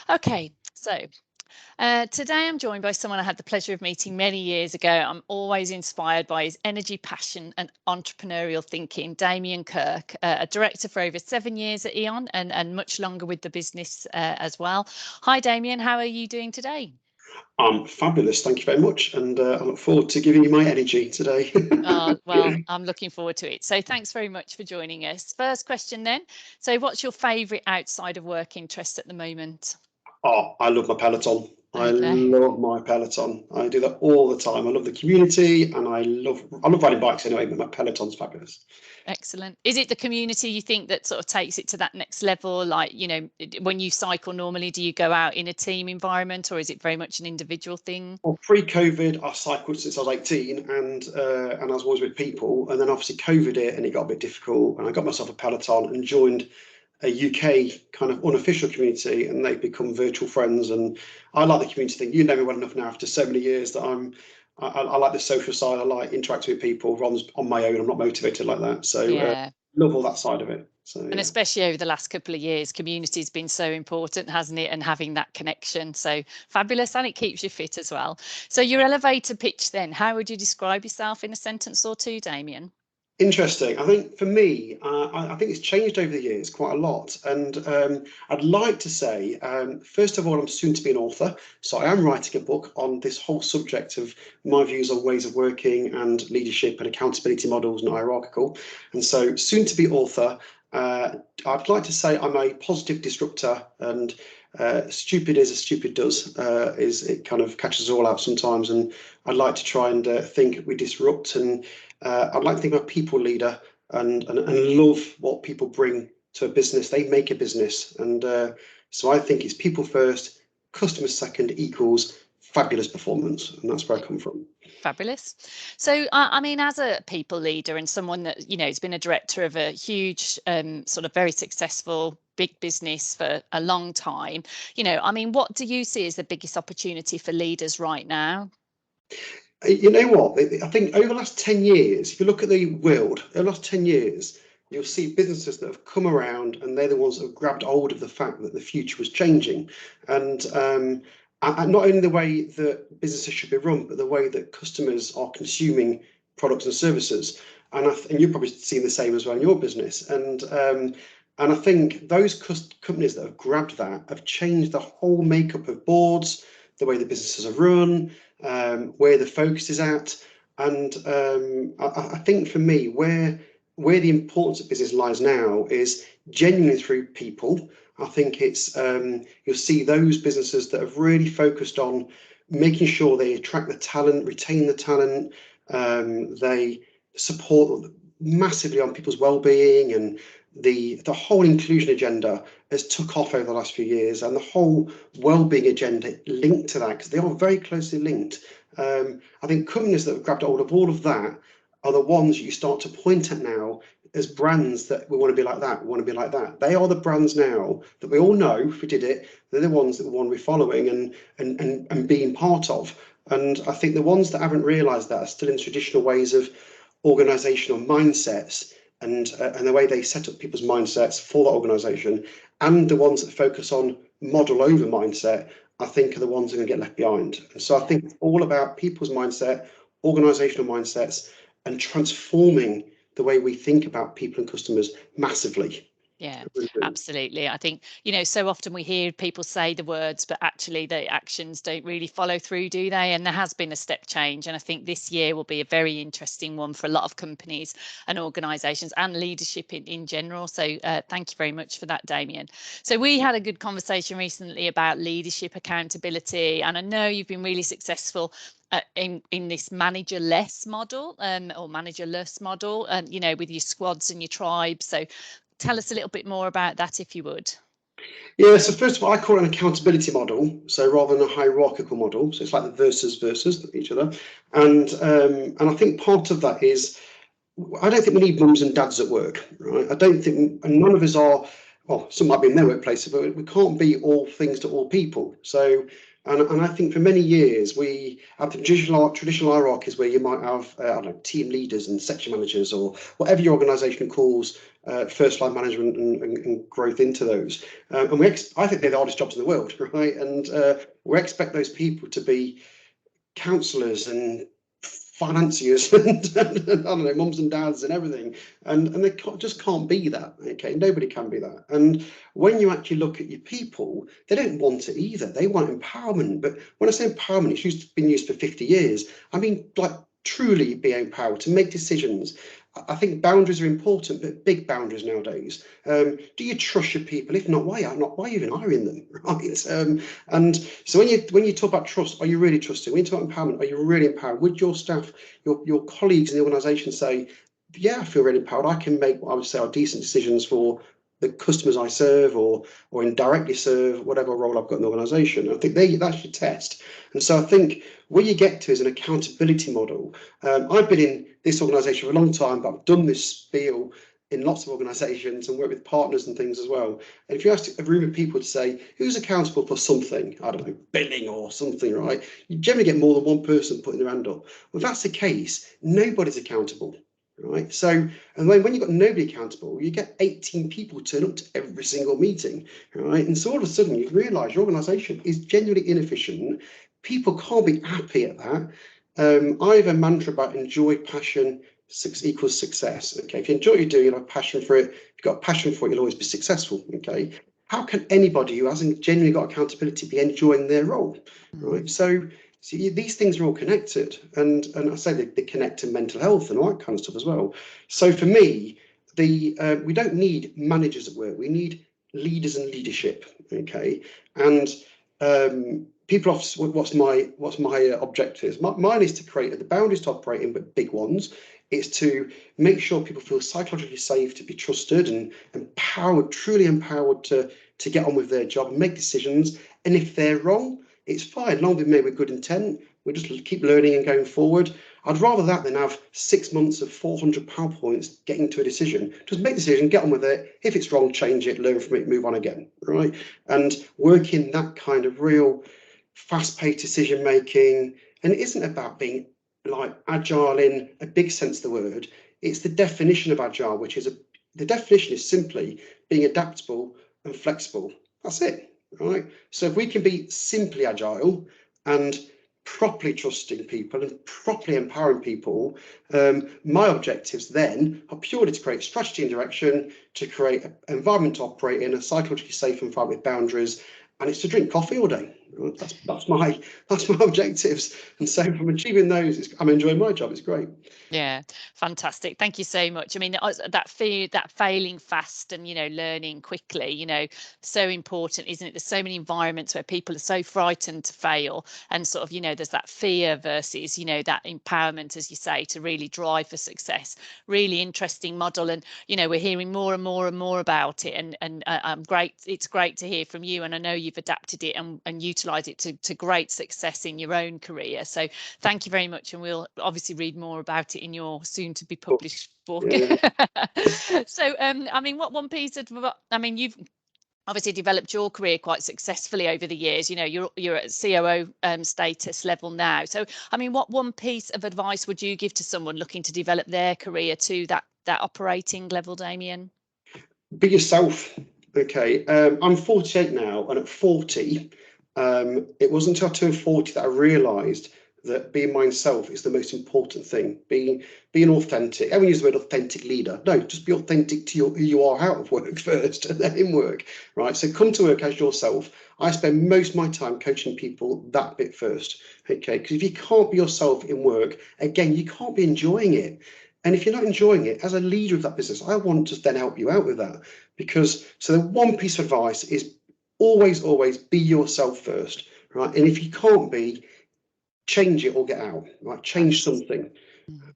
Okay, so today I'm joined by someone I had the pleasure of meeting many years ago. I'm always inspired by his energy, passion and entrepreneurial thinking. Damian Kirk, a director for over 7 years at E.on and much longer with the business as well. Hi Damian, how are you doing today? I'm fabulous, thank you very much, and I look forward to giving you my energy today. Well, I'm looking forward to it. So thanks very much for joining us. First question then. So what's your favourite outside of work interest at the moment? Oh, I love my Peloton. I Okay. love my Peloton. I do that all the time. I love the community, and I love riding bikes anyway, but my Peloton's fabulous. Excellent. Is it the community you think that sort of takes it to that next level? Like, when you cycle normally, do you go out in a team environment or is it very much an individual thing? Well, pre-COVID, I cycled since I was 18, and I was always with people. And then obviously COVID hit, and it got a bit difficult. And I got myself a Peloton and joined a UK kind of unofficial community, and they've become virtual friends. And I like the community thing. You know me well enough now after so many years that I like the social side. I like interacting with people rather than on my own. I'm not motivated like that. So Yeah. love all that side of it. So And yeah. especially over the last couple of years, community's been so important, hasn't it? And having that connection. So fabulous. And it keeps you fit as well. So your elevator pitch then, how would you describe yourself in a sentence or two, Damian? Interesting. I think for me, I think it's changed over the years quite a lot. And I'd like to say, first of all, I'm soon to be an author. So I am writing a book on this whole subject of my views on ways of working and leadership and accountability models and hierarchical. And so soon to be author. I'd like to say I'm a positive disruptor, and stupid is as stupid does. Is it kind of catches us all out sometimes. And I'd like to try and think we disrupt, and I'd like to think I'm a people leader, and love what people bring to a business. They make a business, and so I think it's people first, customers second equals fabulous performance, and that's where I come from. Fabulous. So, I mean, as a people leader and someone that, has been a director of a huge, sort of very successful big business for a long time, I mean, what do you see as the biggest opportunity for leaders right now? You know what? I think over the last 10 years, if you look at the world, over the last 10 years, you'll see businesses that have come around, and they're the ones that have grabbed hold of the fact that the future was changing. And not only the way that businesses should be run, but the way that customers are consuming products and services. And you've probably seen the same as well in your business. And I think those companies that have grabbed that have changed the whole makeup of boards, the way the businesses are run, where the focus is at. And I think for me, where the importance of business lies now is genuinely through people. I think it's you'll see those businesses that have really focused on making sure they attract the talent, retain the talent, they support massively on people's well-being, and the whole inclusion agenda has took off over the last few years, and the whole well-being agenda linked to that, because they are very closely linked. I think companies that have grabbed hold of all of that are the ones you start to point at now as brands that we want to be like that, we want to be like that. They are the brands now that we all know if we did it, they're the ones that we want to be following and being part of. And I think the ones that haven't realised that are still in traditional ways of organisational mindsets, and the way they set up people's mindsets for that organisation, and the ones that focus on model over mindset, I think are the ones that are going to get left behind. And so I think it's all about people's mindset, organisational mindsets, and transforming the way we think about people and customers massively. Yeah, absolutely. I think, so often we hear people say the words, but actually the actions don't really follow through, do they? And there has been a step change. And I think this year will be a very interesting one for a lot of companies and organisations and leadership in general. So thank you very much for that, Damian. So we had a good conversation recently about leadership, accountability, and I know you've been really successful in this managerless model or managerless model, with your squads and your tribes. So tell us a little bit more about that, if you would. Yeah, so first of all, I call it an accountability model, so rather than a hierarchical model. So it's like the versus each other, and I think part of that is I don't think we need mums and dads at work, right? I don't think, and none of us are. Well, some might be in their workplace, but we can't be all things to all people. So, and I think for many years we have the traditional hierarchies where you might have I don't know, team leaders and section managers or whatever your organisation calls first line management and growth into those. And I think they're the hardest jobs in the world, right? And we expect those people to be counsellors and financiers and I don't know, mums and dads and everything, and they just can't be that. Okay, nobody can be that. And when you actually look at your people, they don't want it either. They want empowerment. But when I say empowerment, it's been used for 50 years. I mean, like, truly be empowered to make decisions. I think boundaries are important, but big boundaries nowadays. Do you trust your people? If not, why are you even hiring them, right? And so when you talk about trust, are you really trusting? When you talk about empowerment, are you really empowered? Would your staff, your colleagues in the organisation say, yeah, I feel really empowered. I can make what I would say are decent decisions for the customers I serve, or indirectly serve whatever role I've got in the organisation. I think that's your test. And so I think where you get to is an accountability model. I've been in this organisation for a long time, but I've done this spiel in lots of organisations and work with partners and things as well. And if you ask a room of people to say who's accountable for something, I don't know, billing or something, right, you generally get more than one person putting their hand up. Well, if that's the case, nobody's accountable. Right. So, and when you've got nobody accountable, you get 18 people turn up to every single meeting. Right. And so all of a sudden you realise your organisation is genuinely inefficient. People can't be happy at that. I have a mantra about enjoy, passion, equals success. Okay. If you enjoy what you do, you'll have passion for it. If you've got passion for it, you'll always be successful. Okay. How can anybody who hasn't genuinely got accountability be enjoying their role? Right. So these things are all connected, and I say they connect to mental health and all that kind of stuff as well. So for me, we don't need managers at work. We need leaders and leadership. Okay, and people ask what's my objectives. Mine is to create the boundaries to operate in, but big ones. It's to make sure people feel psychologically safe to be trusted and empowered, truly empowered to get on with their job and make decisions. And if they're wrong, it's fine, long as we've made with good intent. We just keep learning and going forward. I'd rather that than have 6 months of 400 PowerPoints getting to a decision. Just make the decision, get on with it. If it's wrong, change it, learn from it, move on again, right? And work in that kind of real fast-paced decision making. And it isn't about being like agile in a big sense of the word. It's the definition of agile, which is the definition is simply being adaptable and flexible. That's it. Right. So if we can be simply agile and properly trusting people and properly empowering people, my objectives then are purely to create strategy and direction, to create an environment to operate in, a psychologically safe environment with boundaries, and it's to drink coffee all day. That's my objectives. And so from achieving those, I'm enjoying my job. It's great. Yeah, fantastic. Thank you so much. I mean, that fear, that failing fast and, learning quickly, so important, isn't it? There's so many environments where people are so frightened to fail, and sort of, there's that fear versus, that empowerment, as you say, to really drive for success. Really interesting model. And, we're hearing more and more and more about it. And great. It's great to hear from you. And I know you've adapted it and utilised it to great success in your own career. So thank you very much. And we'll obviously read more about it in your soon to be published book. Yeah. So I mean, what one piece of, you've obviously developed your career quite successfully over the years. You're at COO status level now. So I mean, what one piece of advice would you give to someone looking to develop their career to that operating level, Damian? Be yourself. Okay, I'm 48 now, and at 40, it wasn't until I turned 40 that I realised that being myself is the most important thing. Being authentic. Everyone uses the word authentic leader. No, just be authentic to who you are out of work first, and then in work, right? So come to work as yourself. I spend most of my time coaching people that bit first, okay? Because if you can't be yourself in work, again, you can't be enjoying it. And if you're not enjoying it, as a leader of that business, I want to then help you out with that. So the one piece of advice is always be yourself first, right? And if you can't be, change it or get out, right? Change something.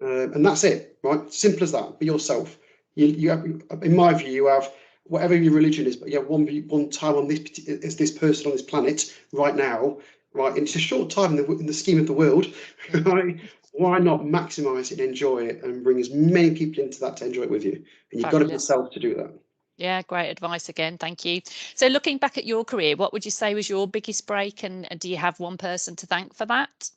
And that's it, right? Simple as that. Be yourself. You have, in my view, you have whatever your religion is, but you have one time on this person on this planet right now, right? And it's a short time in the scheme of the world, right? Why not maximize it and enjoy it and bring as many people into that to enjoy it with you? And you've got to be yourself to do that. Yeah, great advice again. Thank you. So looking back at your career, what would you say was your biggest break? And do you have one person to thank for that?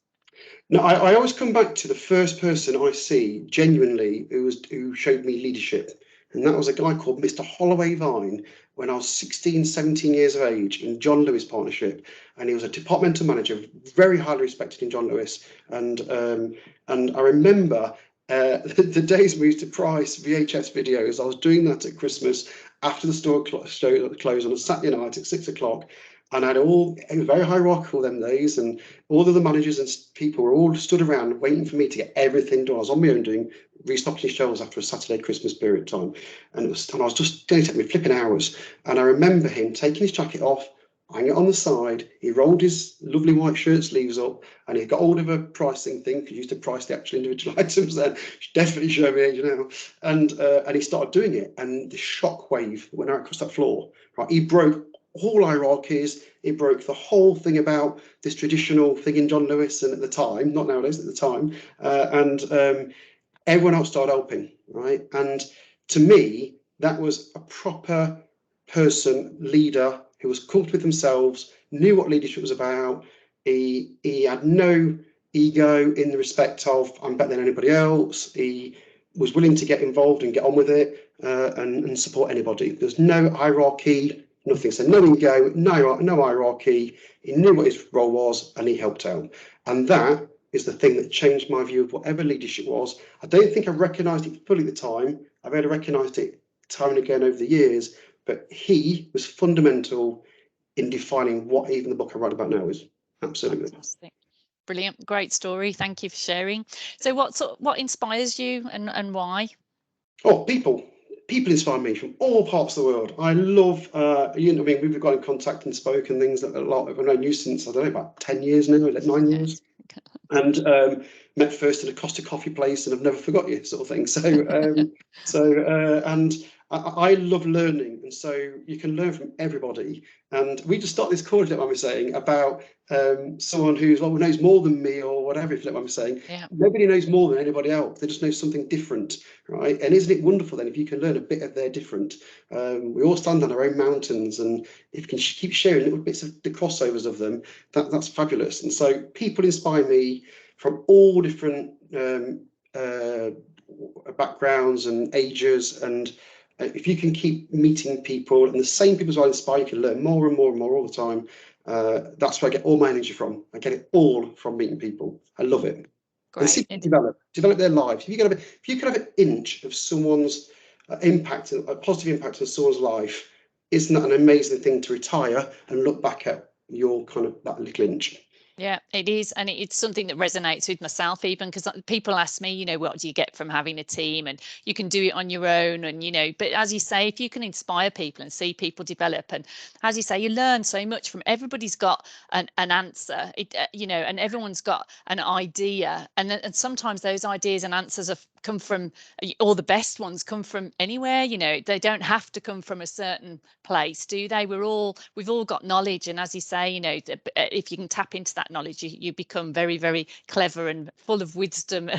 No, I always come back to the first person I see genuinely who showed me leadership. And that was a guy called Mr. Holloway Vine when I was 16, 17 years of age in John Lewis Partnership. And he was a departmental manager, very highly respected in John Lewis. And I remember the days we used to price VHS videos. I was doing that at Christmas after the store closed on a Saturday night at 6 o'clock. And it was very hierarchical them days, and all of the managers and people were all stood around waiting for me to get everything done. I was on my own doing restocking shelves after a Saturday Christmas period time, and I was just going to take me flipping hours. And I remember him taking his jacket off, hanging it on the side. He rolled his lovely white shirt sleeves up, and he got hold of a pricing thing, because he used to price the actual individual items then. Definitely show me age now. And he started doing it, and the shock wave went out across that floor. Right, he broke all hierarchies. It broke the whole thing about this traditional thing in John Lewis, and at the time, not nowadays, at the time, and everyone else started helping, right? And to me, that was a proper person, leader, who was comfortable with themselves, knew what leadership was about. He had no ego in the respect of I'm better than anybody else. He was willing to get involved and get on with it, and support anybody. There's no hierarchy, nothing. So no ego, no hierarchy. He knew what his role was, and he helped out. And that is the thing that changed my view of whatever leadership was. I don't think I recognised it fully at the time. I've only recognised it time and again over the years, but he was fundamental in defining what even the book I write about now is. Absolutely. Fantastic. Brilliant. Great story. Thank you for sharing. So what inspires you, and why? Oh, people inspire me from all parts of the world. I love, you know, I mean, we've got in contact and spoken things that a lot of, I've known you since, I don't know, about 10 years now, like 9 years. And met first in a Costa coffee place, and I've never forgot you, sort of thing. And I love learning, and so you can learn from everybody. And we just started this call, if you know what I'm saying, about someone who's knows more than me or whatever, if you know what I'm saying. Yeah. Nobody knows more than anybody else. They just know something different, right? And isn't it wonderful then if you can learn a bit of their different? We all stand on our own mountains, and if you can keep sharing little bits of the crossovers of them, that's fabulous. And so people inspire me from all different backgrounds and ages, and if you can keep meeting people, and the same people as I inspire, you can learn more and more and more all the time. That's where I get all my energy from. I get it all from meeting people. I love it. Great. And see people develop their lives. If you can have an inch of someone's impact, a positive impact on someone's life, isn't that an amazing thing to retire and look back at your kind of that little inch? Yeah, it is. And it's something that resonates with myself, even because people ask me, you know, what do you get from having a team? And you can do it on your own. And, you know, but as you say, if you can inspire people and see people develop, and as you say, you learn so much from everybody's got an answer, you know, and everyone's got an idea. And sometimes those ideas and answers have come from, or the best ones come from anywhere, you know, they don't have to come from a certain place, do they? We've all got knowledge. And as you say, you know, if you can tap into that knowledge, you become very, very clever and full of wisdom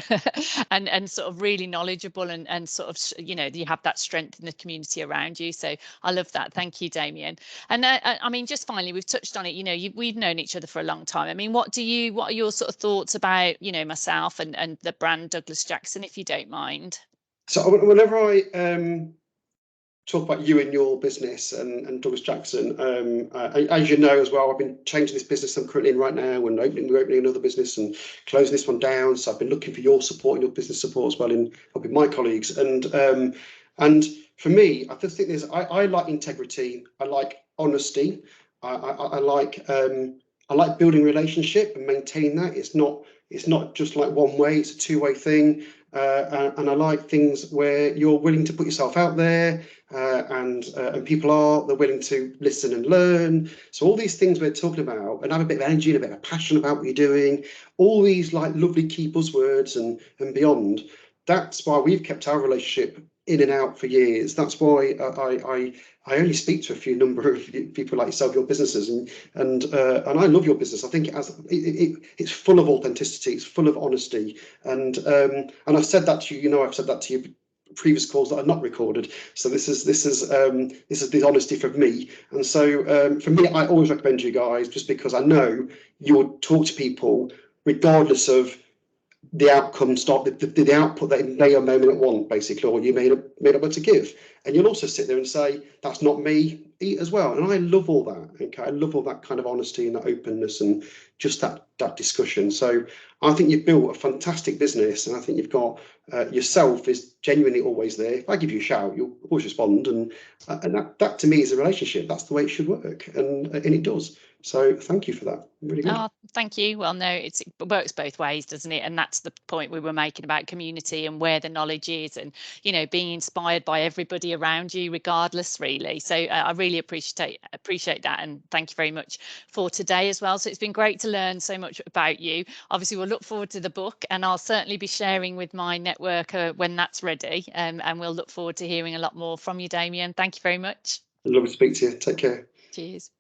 and sort of really knowledgeable, and sort of, you know, you have that strength in the community around you. So I love that. Thank you, Damian. And I mean, just finally, we've touched on it, you know, we've known each other for a long time. I mean, what are your sort of thoughts about, you know, myself and the brand Douglas Jackson, if you don't mind? So whenever I talk about you and your business and Douglas Jackson, as you know as well, I've been changing this business I'm currently in right now, and we're opening another business and closing this one down. So I've been looking for your support and your business support as well in helping my colleagues. And for me, I just think I like integrity. I like honesty. I like building relationship and maintaining that. It's not just like one way. It's a two-way thing. And I like things where you're willing to put yourself out there, and people they're willing to listen and learn. So all these things we're talking about, and have a bit of energy and a bit of passion about what you're doing, all these like lovely key buzzwords and beyond. That's why we've kept our relationship in and out for years. That's why I only speak to a few number of people like yourself, your businesses, and I love your business. I think it's full of authenticity, it's full of honesty, and I've said that to you. You know, I've said that to you previous calls that are not recorded. So this is the honesty from me. And so for me, I always recommend you guys, just because I know you'll talk to people regardless of the outcome start the output that may or may not want, basically, or you may not be able to give. And you'll also sit there and say, that's not me as well. And I love all that. Okay, I love all that kind of honesty and that openness and just that discussion. So I think you've built a fantastic business, and I think you've got yourself is genuinely always there. If I give you a shout, you'll always respond, and that to me is a relationship. That's the way it should work, and it does. So thank you for that. Really good. Oh, thank you. Well, no, it works both ways, doesn't it? And that's the point we were making about community and where the knowledge is, and being inspired by everybody around you, regardless, really. So I really appreciate that, and thank you very much for today as well. So it's been great to learn so much about you. Obviously, we'll look forward to the book, and I'll certainly be sharing with my network when that's ready. And we'll look forward to hearing a lot more from you, Damian. Thank you very much. Love to speak to you. Take care. Cheers.